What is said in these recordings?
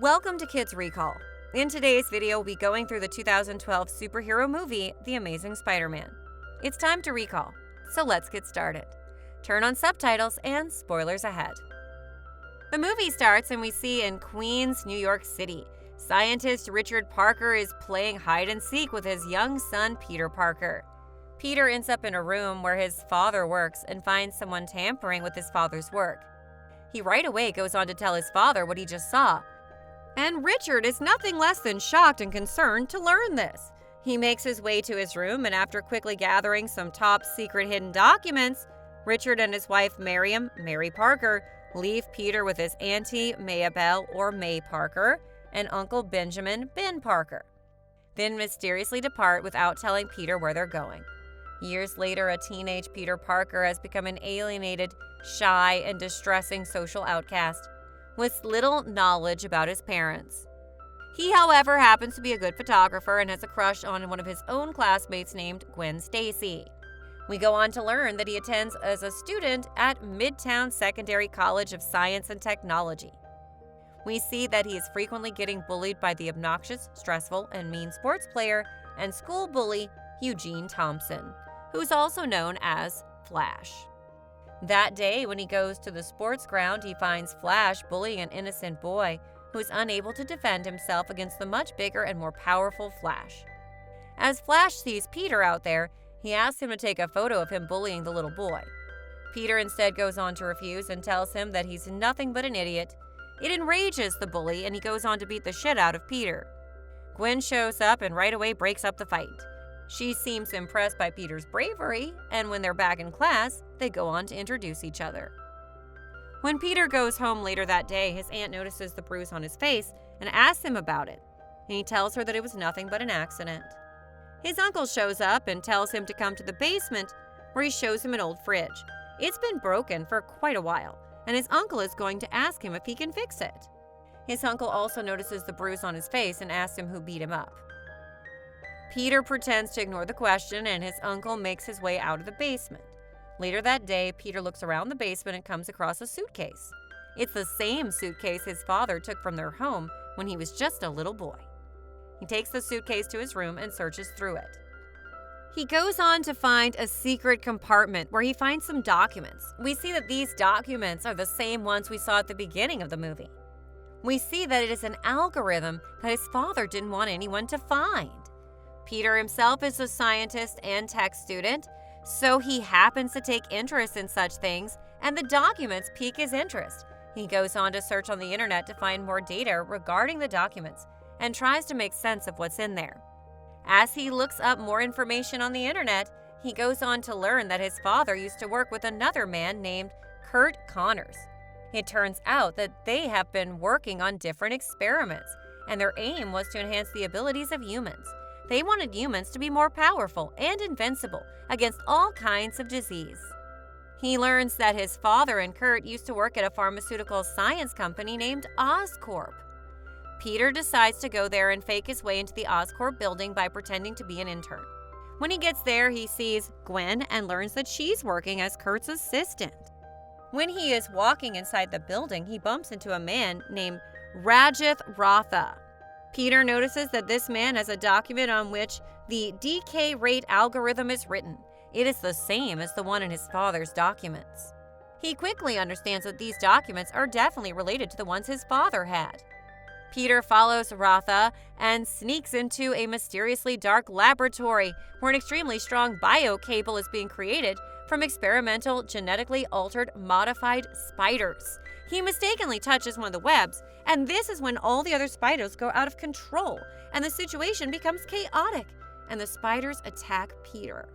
Welcome to Kids Recall. In today's video, we'll be going through the 2012 superhero movie, The Amazing Spider-Man. It's time to recall, so let's get started. Turn on subtitles and spoilers ahead. The movie starts and we see in Queens, New York City, scientist Richard Parker is playing hide and seek with his young son, Peter Parker. Peter ends up in a room where his father works and finds someone tampering with his father's work. He right away goes on to tell his father what he just saw. And Richard is nothing less than shocked and concerned to learn this. He makes his way to his room, and after quickly gathering some top secret hidden documents, Richard and his wife Mary Parker, leave Peter with his auntie Maybelle or May Parker and Uncle Benjamin Ben Parker. Then mysteriously depart without telling Peter where they're going. Years later, a teenage Peter Parker has become an alienated, shy, and distressing social outcast with little knowledge about his parents. He, however, happens to be a good photographer and has a crush on one of his own classmates named Gwen Stacy. We go on to learn that he attends as a student at Midtown Secondary College of Science and Technology. We see that he is frequently getting bullied by the obnoxious, stressful, and mean sports player and school bully Eugene Thompson, who's also known as Flash. That day, when he goes to the sports ground, he finds Flash bullying an innocent boy who is unable to defend himself against the much bigger and more powerful Flash. As Flash sees Peter out there, he asks him to take a photo of him bullying the little boy. Peter instead goes on to refuse and tells him that he's nothing but an idiot. It enrages the bully, and he goes on to beat the shit out of Peter. Gwen shows up and right away breaks up the fight. She seems impressed by Peter's bravery, and when they're back in class, they go on to introduce each other. When Peter goes home later that day, his aunt notices the bruise on his face and asks him about it, and he tells her that it was nothing but an accident. His uncle shows up and tells him to come to the basement, where he shows him an old fridge. It's been broken for quite a while, and his uncle is going to ask him if he can fix it. His uncle also notices the bruise on his face and asks him who beat him up. Peter pretends to ignore the question, and his uncle makes his way out of the basement. Later that day, Peter looks around the basement and comes across a suitcase. It's the same suitcase his father took from their home when he was just a little boy. He takes the suitcase to his room and searches through it. He goes on to find a secret compartment where he finds some documents. We see that these documents are the same ones we saw at the beginning of the movie. We see that it is an algorithm that his father didn't want anyone to find. Peter himself is a scientist and tech student, so he happens to take interest in such things, and the documents pique his interest. He goes on to search on the internet to find more data regarding the documents and tries to make sense of what's in there. As he looks up more information on the internet, he goes on to learn that his father used to work with another man named Curt Connors. It turns out that they have been working on different experiments, and their aim was to enhance the abilities of humans. They wanted humans to be more powerful and invincible against all kinds of disease. He learns that his father and Kurt used to work at a pharmaceutical science company named Oscorp. Peter decides to go there and fake his way into the Oscorp building by pretending to be an intern. When he gets there, he sees Gwen and learns that she's working as Kurt's assistant. When he is walking inside the building, he bumps into a man named Rajith Ratha. Peter notices that this man has a document on which the decay rate algorithm is written. It is the same as the one in his father's documents. He quickly understands that these documents are definitely related to the ones his father had. Peter follows Ratha and sneaks into a mysteriously dark laboratory where an extremely strong bio-cable is being created from experimental, genetically altered, modified spiders. He mistakenly touches one of the webs, and this is when all the other spiders go out of control, and the situation becomes chaotic, and the spiders attack Peter.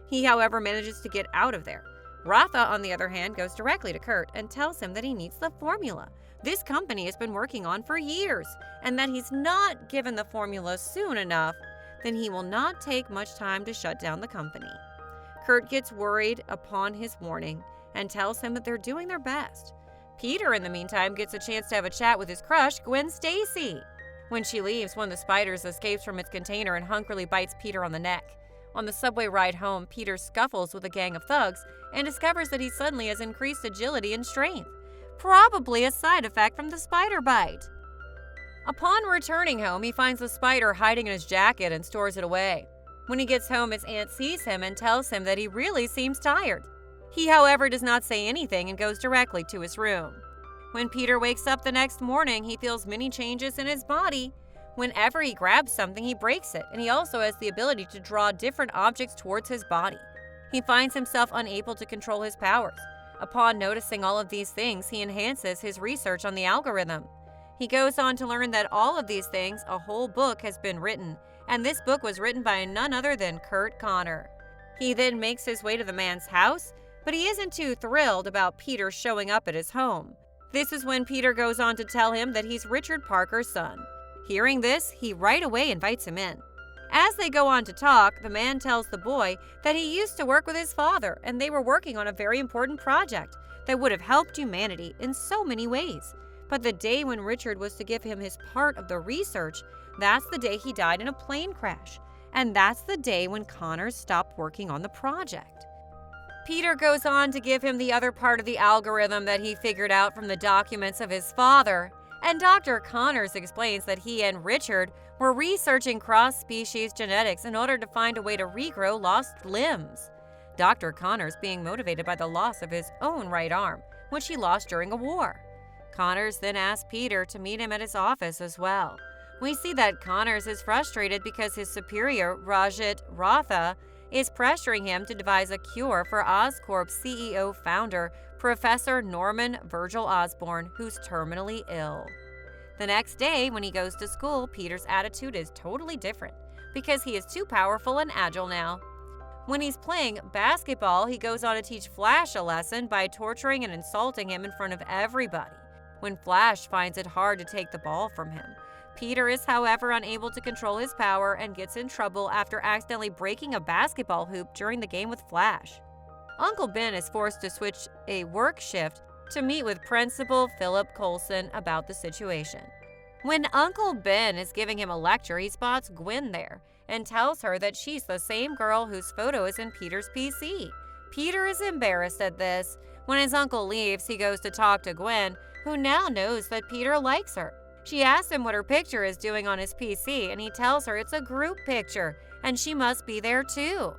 He, however, manages to get out of there. Ratha, on the other hand, goes directly to Kurt and tells him that he needs the formula this company has been working on for years, and that he's not given the formula soon enough, then he will not take much time to shut down the company. Kurt gets worried upon his warning and tells him that they're doing their best. Peter, in the meantime, gets a chance to have a chat with his crush, Gwen Stacy. When she leaves, one of the spiders escapes from its container and hungrily bites Peter on the neck. On the subway ride home, Peter scuffles with a gang of thugs and discovers that he suddenly has increased agility and strength, probably a side effect from the spider bite. Upon returning home, he finds the spider hiding in his jacket and stores it away. When he gets home, his aunt sees him and tells him that he really seems tired. He, however, does not say anything and goes directly to his room. When Peter wakes up the next morning, he feels many changes in his body. Whenever he grabs something, he breaks it, and he also has the ability to draw different objects towards his body. He finds himself unable to control his powers. Upon noticing all of these things, he enhances his research on the algorithm. He goes on to learn that all of these things, a whole book has been written, and this book was written by none other than Curt Connor. He then makes his way to the man's house, but he isn't too thrilled about Peter showing up at his home. This is when Peter goes on to tell him that he's Richard Parker's son. Hearing this, he right away invites him in. As they go on to talk, the man tells the boy that he used to work with his father, and they were working on a very important project that would have helped humanity in so many ways. But the day when Richard was to give him his part of the research, that's the day he died in a plane crash. And that's the day when Connor stopped working on the project. Peter goes on to give him the other part of the algorithm that he figured out from the documents of his father. And Dr. Connors explains that he and Richard were researching cross-species genetics in order to find a way to regrow lost limbs. Dr. Connors being motivated by the loss of his own right arm, which he lost during a war. Connors then asked Peter to meet him at his office as well. We see that Connors is frustrated because his superior, Rajat Ratha, is pressuring him to devise a cure for Oscorp's CEO founder, Professor Norman Virgil Osborn, who's terminally ill. The next day, when he goes to school, Peter's attitude is totally different because he is too powerful and agile now. When he's playing basketball, he goes on to teach Flash a lesson by torturing and insulting him in front of everybody. When Flash finds it hard to take the ball from him, Peter is, however, unable to control his power and gets in trouble after accidentally breaking a basketball hoop during the game with Flash. Uncle Ben is forced to switch a work shift to meet with Principal Philip Coulson about the situation. When Uncle Ben is giving him a lecture, he spots Gwen there and tells her that she's the same girl whose photo is in Peter's PC. Peter is embarrassed at this. When his uncle leaves, he goes to talk to Gwen, who now knows that Peter likes her. She asks him what her picture is doing on his PC, and he tells her it's a group picture, and she must be there too.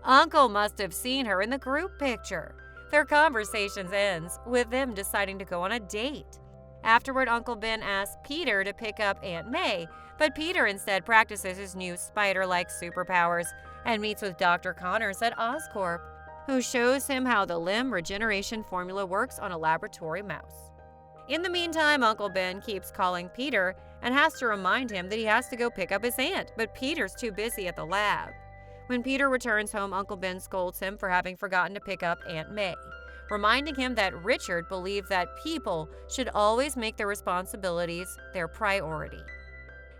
Uncle must have seen her in the group picture. Their conversation ends with them deciding to go on a date. Afterward, Uncle Ben asks Peter to pick up Aunt May, but Peter instead practices his new spider-like superpowers and meets with Dr. Connors at Oscorp, who shows him how the limb regeneration formula works on a laboratory mouse. In the meantime, Uncle Ben keeps calling Peter and has to remind him that he has to go pick up his aunt, but Peter's too busy at the lab. When Peter returns home, Uncle Ben scolds him for having forgotten to pick up Aunt May, reminding him that Richard believed that people should always make their responsibilities their priority.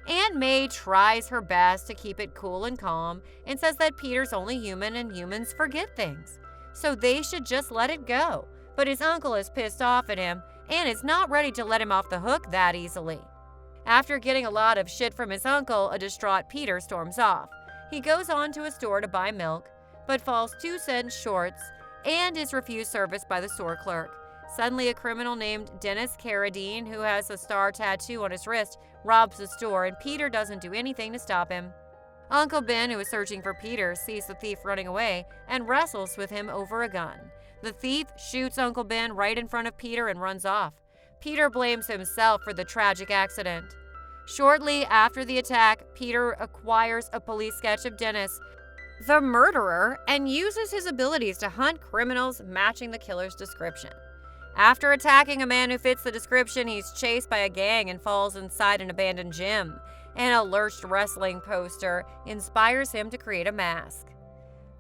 Aunt May tries her best to keep it cool and calm and says that Peter's only human and humans forget things, so they should just let it go. But his uncle is pissed off at him and is not ready to let him off the hook that easily. After getting a lot of shit from his uncle, a distraught Peter storms off. He goes on to a store to buy milk, but falls 2 cents short and is refused service by the store clerk. Suddenly, a criminal named Dennis Carradine, who has a star tattoo on his wrist, robs the store, and Peter doesn't do anything to stop him. Uncle Ben, who is searching for Peter, sees the thief running away and wrestles with him over a gun. The thief shoots Uncle Ben right in front of Peter and runs off. Peter blames himself for the tragic accident. Shortly after the attack, Peter acquires a police sketch of Dennis, the murderer, and uses his abilities to hunt criminals matching the killer's description. After attacking a man who fits the description, he's chased by a gang and falls inside an abandoned gym. An lurched wrestling poster inspires him to create a mask.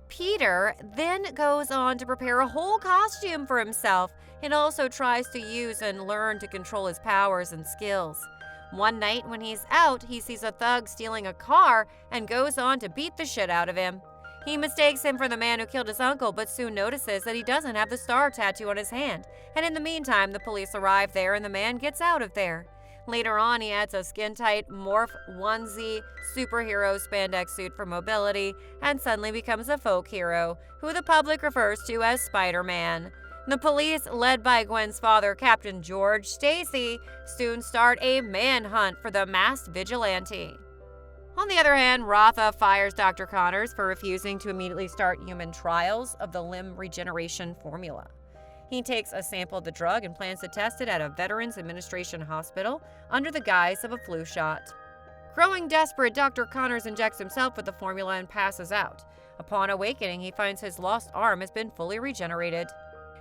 Peter then goes on to prepare a whole costume for himself and also tries to use and learn to control his powers and skills. One night when he's out, he sees a thug stealing a car and goes on to beat the shit out of him. He mistakes him for the man who killed his uncle, but soon notices that he doesn't have the star tattoo on his hand. And in the meantime, the police arrive there and the man gets out of there. Later on, he adds a skin-tight morph onesie superhero spandex suit for mobility and suddenly becomes a folk hero, who the public refers to as Spider-Man. The police, led by Gwen's father, Captain George Stacy, soon start a manhunt for the masked vigilante. On the other hand, Rotha fires Dr. Connors for refusing to immediately start human trials of the limb regeneration formula. He takes a sample of the drug and plans to test it at a Veterans Administration hospital under the guise of a flu shot. Growing desperate, Dr. Connors injects himself with the formula and passes out. Upon awakening, he finds his lost arm has been fully regenerated.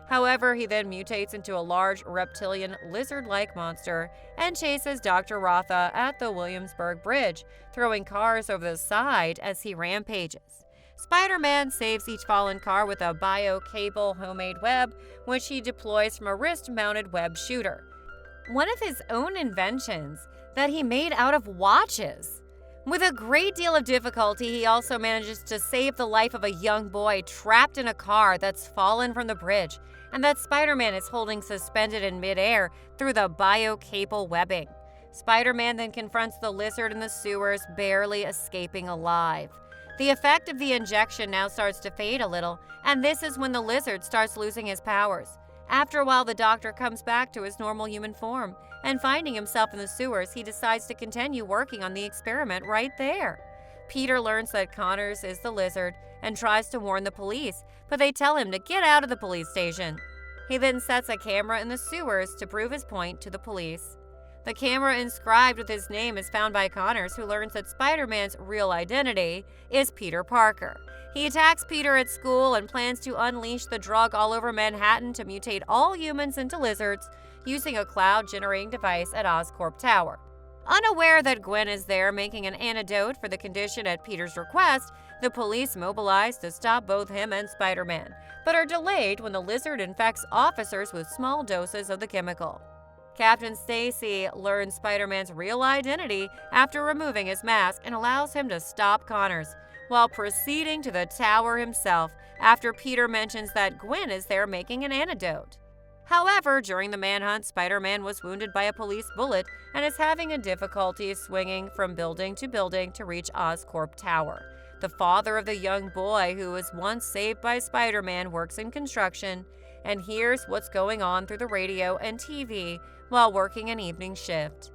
However, he then mutates into a large reptilian lizard-like monster and chases Dr. Rotha at the Williamsburg Bridge, throwing cars over the side as he rampages. Spider-Man saves each fallen car with a bio-cable homemade web, which he deploys from a wrist-mounted web shooter. One of his own inventions that he made out of watches. With a great deal of difficulty, he also manages to save the life of a young boy trapped in a car that's fallen from the bridge and that Spider-Man is holding suspended in midair through the bio-cable webbing. Spider-Man then confronts the lizard in the sewers, barely escaping alive. The effect of the injection now starts to fade a little, and this is when the lizard starts losing his powers. After a while, the doctor comes back to his normal human form, and finding himself in the sewers, he decides to continue working on the experiment right there. Peter learns that Connors is the lizard and tries to warn the police, but they tell him to get out of the police station. He then sets a camera in the sewers to prove his point to the police. The camera inscribed with his name is found by Connors, who learns that Spider-Man's real identity is Peter Parker. He attacks Peter at school and plans to unleash the drug all over Manhattan to mutate all humans into lizards using a cloud-generating device at Oscorp Tower. Unaware that Gwen is there making an antidote for the condition at Peter's request, the police mobilize to stop both him and Spider-Man, but are delayed when the lizard infects officers with small doses of the chemical. Captain Stacy learns Spider-Man's real identity after removing his mask and allows him to stop Connors, while proceeding to the tower himself after Peter mentions that Gwen is there making an antidote. However, during the manhunt, Spider-Man was wounded by a police bullet and is having a difficulty swinging from building to reach Oscorp Tower. The father of the young boy who was once saved by Spider-Man works in construction and hears what's going on through the radio and TV while working an evening shift.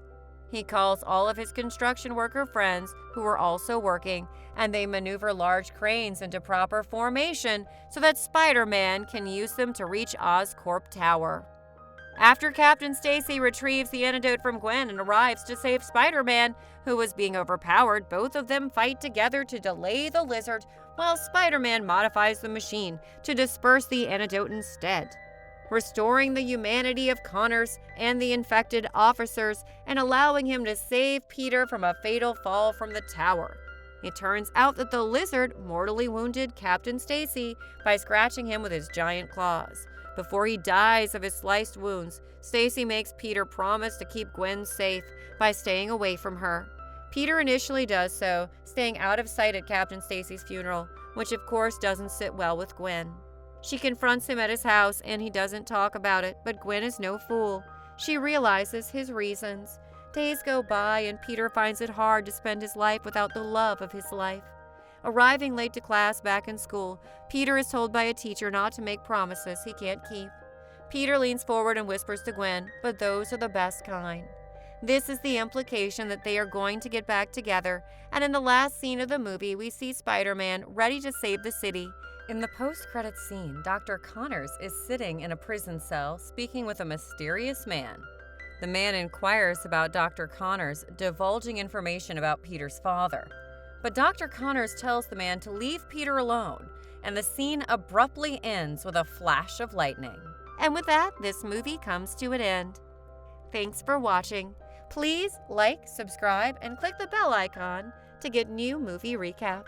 He calls all of his construction worker friends who are also working, and they maneuver large cranes into proper formation so that Spider-Man can use them to reach Oscorp Tower. After Captain Stacy retrieves the antidote from Gwen and arrives to save Spider-Man, who was being overpowered, both of them fight together to delay the lizard while Spider-Man modifies the machine to disperse the antidote instead, restoring the humanity of Connors and the infected officers and allowing him to save Peter from a fatal fall from the tower. It turns out that the lizard mortally wounded Captain Stacy by scratching him with his giant claws. Before he dies of his sliced wounds, Stacy makes Peter promise to keep Gwen safe by staying away from her. Peter initially does so, staying out of sight at Captain Stacy's funeral, which of course doesn't sit well with Gwen. She confronts him at his house and he doesn't talk about it, but Gwen is no fool. She realizes his reasons. Days go by and Peter finds it hard to spend his life without the love of his life. Arriving late to class back in school, Peter is told by a teacher not to make promises he can't keep. Peter leans forward and whispers to Gwen, but those are the best kind. This is the implication that they are going to get back together, and in the last scene of the movie, we see Spider-Man ready to save the city. In the post-credits scene, Dr. Connors is sitting in a prison cell speaking with a mysterious man. The man inquires about Dr. Connors, divulging information about Peter's father. But Dr. Connors tells the man to leave Peter alone, and the scene abruptly ends with a flash of lightning. And with that, this movie comes to an end. Thanks for watching. Please like, subscribe, and click the bell icon to get new movie recaps.